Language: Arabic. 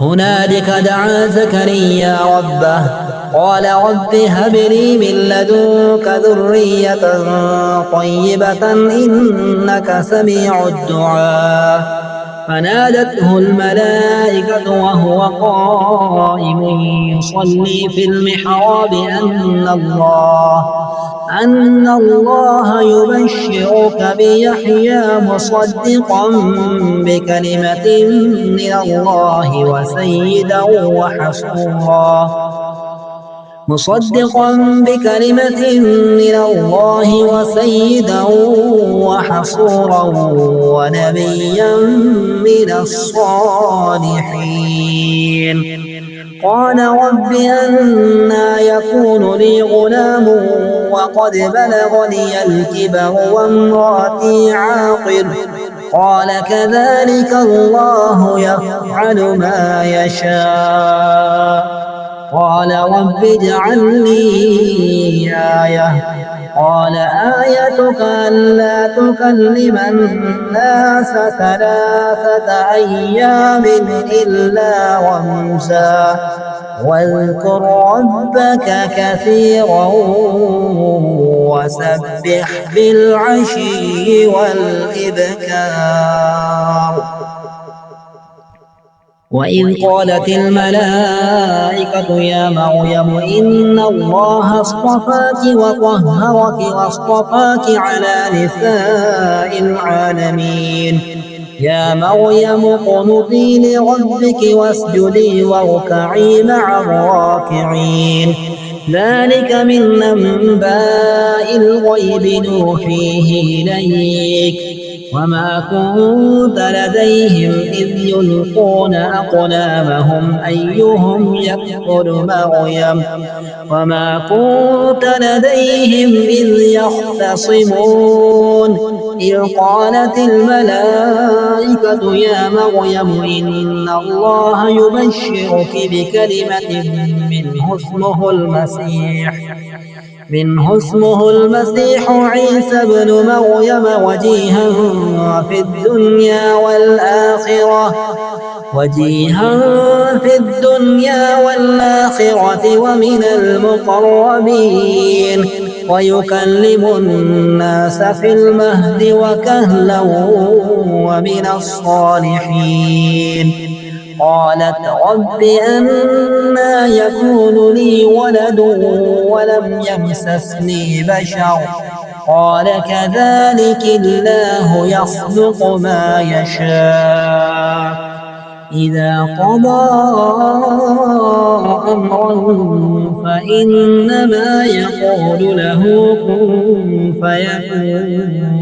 هنالك دعا زكريا ربه قال رب هب لي من لدنك ذرية طيبة إنك سميع الدعاء. فنادته الملائكة وهو قائم يصلي في المحراب أن الله يبشرك بيحيى مصدقا بكلمة من الله وسيدا وحصورا ونبيا من الصالحين. قال رب أنى يكون لي غلام وقد بلغني الكبر وامرأتي عاقر. قال كذلك الله يفعل ما يشاء. قال رب اجعل لي آية. قال آيتك ألا تكلم الناس 3 أيام إلا رمزا واذكر ربك كثيرا وسبح بالعشي والإبكار. وإذ قالت الملائكة يا مريم إن الله اصطفاك وطهرك واصطفاك على نساء العالمين. يا مريم اقنتي لربك واسجدي واركعي مع الراكعين. ذلك من أنباء الغيب نوحيه إليك وما كنت لديهم إذ يلقون أقلامهم أيهم يكفل مريم وما كنت لديهم إذ يختصمون. إذ قالت الملائكة يا مريم إن الله يبشرك بكلمة منه اسمه المسيح عيسى بن مريم وجيها في الدنيا والآخرة ومن المقربين ويكلم الناس في المهد وكهلا ومن الصالحين. قالت رب أنى يكون لي ولد ولم يمسسني بشر. قال كذلك الله يخلق ما يشاء. إذا قضى أمرا فإنما يقول له كن فيكون.